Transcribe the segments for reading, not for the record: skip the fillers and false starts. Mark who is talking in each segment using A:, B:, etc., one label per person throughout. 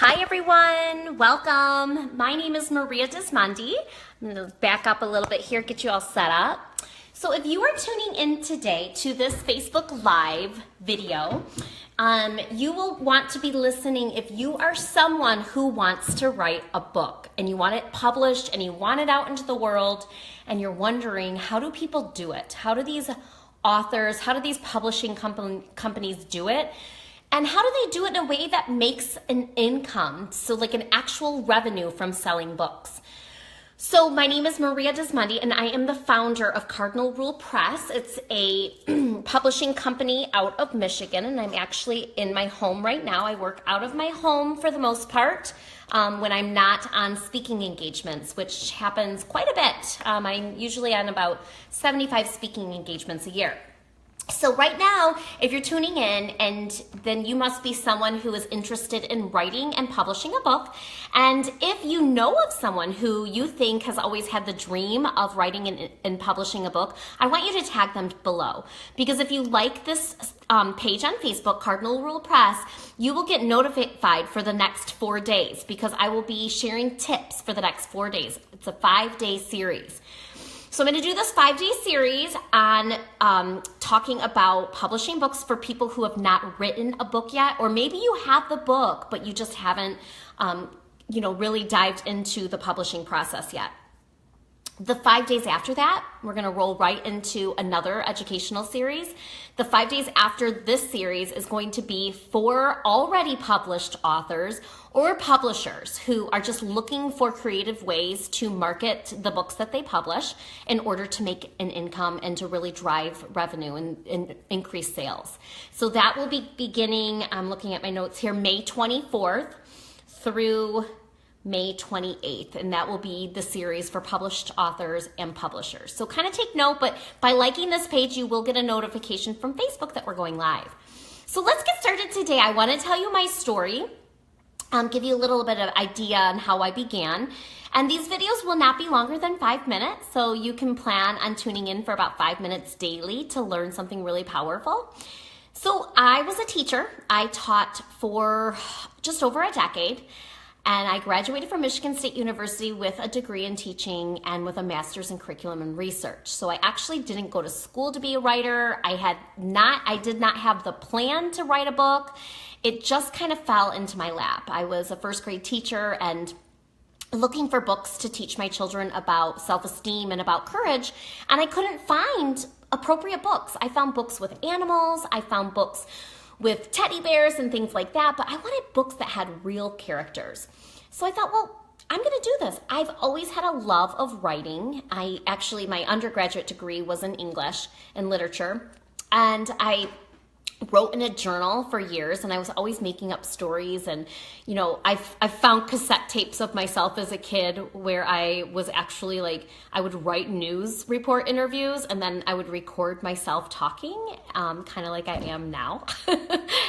A: Hi everyone, welcome. My name is Maria Dismondy. I'm going to back up a little bit here, get you all set up. So if you are tuning in today to this Facebook Live video, you will want to be listening if you are someone who wants to write a book and you want it published and you want it out into the world and you're wondering, how do people do it? How do these authors, how do these publishing companies do it? And how do they do it in a way that makes an income? So like an actual revenue from selling books. So my name is Maria Dismondy and I am the founder of Cardinal Rule Press. It's a publishing company out of Michigan and I'm actually in my home right now. I work out of my home for the most part when I'm not on speaking engagements, which happens quite a bit. I'm usually on about 75 speaking engagements a year. So right now, if you're tuning in, and then you must be someone who is interested in writing and publishing a book. And if you know of someone who you think has always had the dream of writing and publishing a book, I want you to tag them below. Because if you like this page on Facebook, Cardinal Rule Press, you will get notified for the next 4 days because I will be sharing tips for the next 4 days. It's a 5-day series. So I'm going to do this 5-day series on talking about publishing books for people who have not written a book yet, or maybe you have the book, but you just haven't, really dived into the publishing process yet. The 5 days after that, we're going to roll right into another educational series. The 5 days after this series is going to be for already published authors or publishers who are just looking for creative ways to market the books that they publish in order to make an income and to really drive revenue and increase sales. So that will be beginning, I'm looking at my notes here, May 24th through May 28th, and that will be the series for published authors and publishers. So kind of take note, but by liking this page, you will get a notification from Facebook that we're going live. So let's get started today. I want to tell you my story, give you a little bit of idea on how I began. And these videos will not be longer than 5 minutes, so you can plan on tuning in for about 5 minutes daily to learn something really powerful. So I was a teacher. I taught for just over a decade. And I graduated from Michigan State University with a degree in teaching and with a master's in curriculum and research. So I actually didn't go to school to be a writer. I did not have the plan to write a book. It just kind of fell into my lap. I was a first grade teacher and looking for books to teach my children about self-esteem and about courage. And I couldn't find appropriate books. I found books with animals. I found books with teddy bears and things like that, but I wanted books that had real characters. So I thought, well, I'm going to do this. I've always had a love of writing. My undergraduate degree was in English and literature, and I wrote in a journal for years, and I was always making up stories. And I found cassette tapes of myself as a kid where I was actually I would write news report interviews and then I would record myself talking, kind of like I am now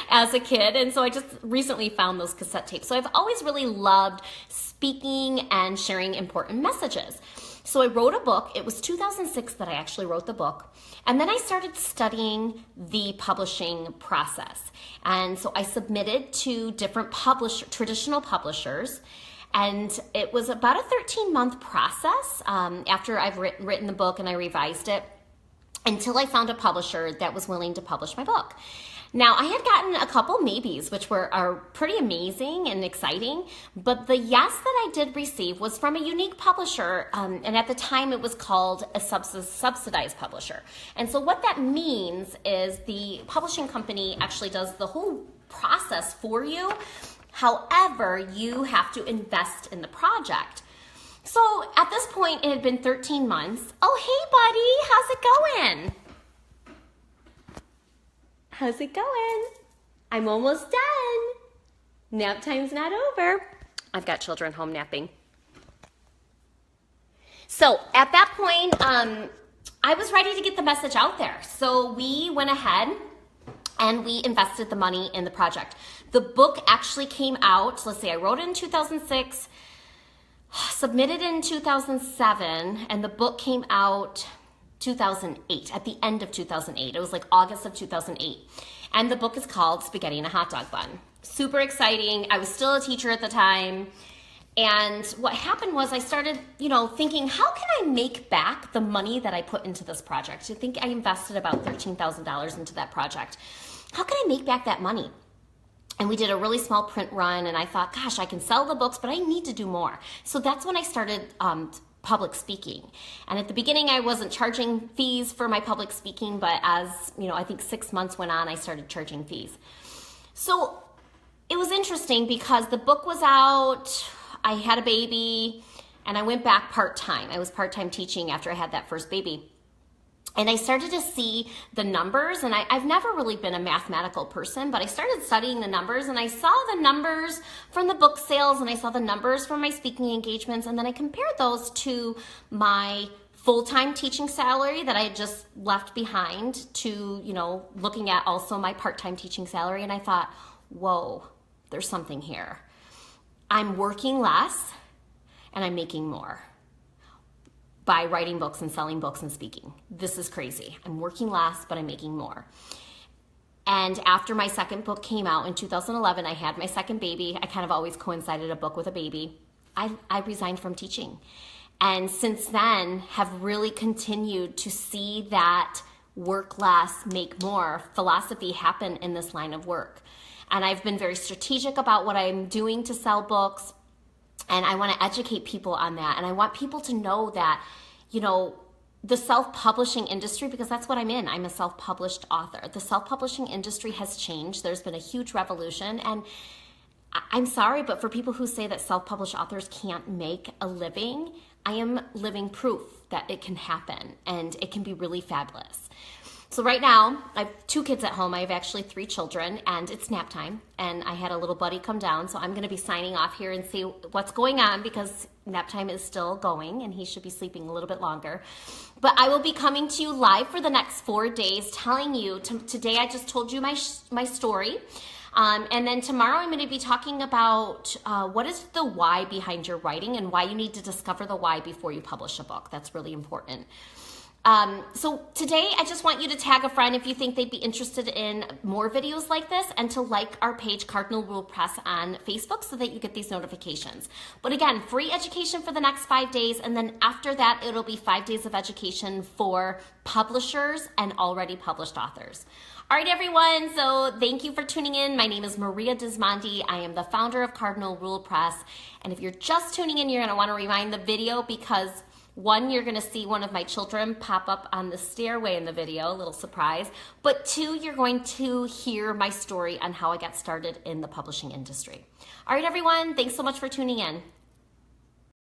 A: as a kid. And so I just recently found those cassette tapes. So I've always really loved speaking and sharing important messages. So I wrote a book. It was 2006 that I actually wrote the book. And then I started studying the publishing process. And so I submitted to different traditional publishers. And it was about a 13-month process after I've written the book and I revised it until I found a publisher that was willing to publish my book. Now, I had gotten a couple maybes, which are pretty amazing and exciting, but the yes that I did receive was from a unique publisher, and at the time it was called a subsidized publisher. And so what that means is the publishing company actually does the whole process for you. However, you have to invest in the project. So at this point, it had been 13 months. Oh, hey, buddy, how's it going? How's it going? I'm almost done. Nap time's not over. I've got children home napping. So at that point, I was ready to get the message out there. So we went ahead and we invested the money in the project. The book actually came out, let's see, I wrote it in 2006, submitted in 2007, and the book came out 2008, at the end of 2008. It was like August of 2008. And the book is called Spaghetti in a Hot Dog Bun. Super exciting. I was still a teacher at the time. And what happened was I started, thinking, how can I make back the money that I put into this project? I think I invested about $13,000 into that project. How can I make back that money? And we did a really small print run, and I thought, gosh, I can sell the books, but I need to do more. So that's when I started public speaking. And at the beginning, I wasn't charging fees for my public speaking, but as, I think 6 months went on, I started charging fees. So it was interesting because the book was out, I had a baby, and I went back part-time. I was part-time teaching after I had that first baby. And I started to see the numbers, and I've never really been a mathematical person, but I started studying the numbers, and I saw the numbers from the book sales, and I saw the numbers from my speaking engagements, and then I compared those to my full-time teaching salary that I had just left behind to, looking at also my part-time teaching salary, and I thought, whoa, there's something here. I'm working less, and I'm making more by writing books and selling books and speaking. This is crazy. I'm working less, but I'm making more. And after my second book came out in 2011, I had my second baby. I kind of always coincided a book with a baby. I resigned from teaching. And since then, have really continued to see that work less, make more philosophy happen in this line of work. And I've been very strategic about what I'm doing to sell books. And I want to educate people on that. And I want people to know that, the self-publishing industry, because that's what I'm in. I'm a self-published author. The self-publishing industry has changed. There's been a huge revolution. And I'm sorry, but for people who say that self-published authors can't make a living, I am living proof that it can happen and it can be really fabulous. So right now, I have 2 kids at home. I have actually 3 children, and it's nap time, and I had a little buddy come down, so I'm going to be signing off here and see what's going on because nap time is still going, and he should be sleeping a little bit longer. But I will be coming to you live for the next 4 days, telling you, today I just told you my story, and then tomorrow I'm going to be talking about what is the why behind your writing and why you need to discover the why before you publish a book. That's really important. So today I just want you to tag a friend if you think they'd be interested in more videos like this, and to like our page Cardinal Rule Press on Facebook so that you get these notifications. But again, free education for the next 5 days, and then after that it'll be 5 days of education for publishers and already published authors. All right, everyone, so thank you for tuning in. My name is Maria Dismondy. I am the founder of Cardinal Rule Press, and if you're just tuning in, you're going to want to rewind the video because 1, you're going to see one of my children pop up on the stairway in the video, a little surprise. But 2, you're going to hear my story on how I got started in the publishing industry. All right, everyone, thanks so much for tuning in.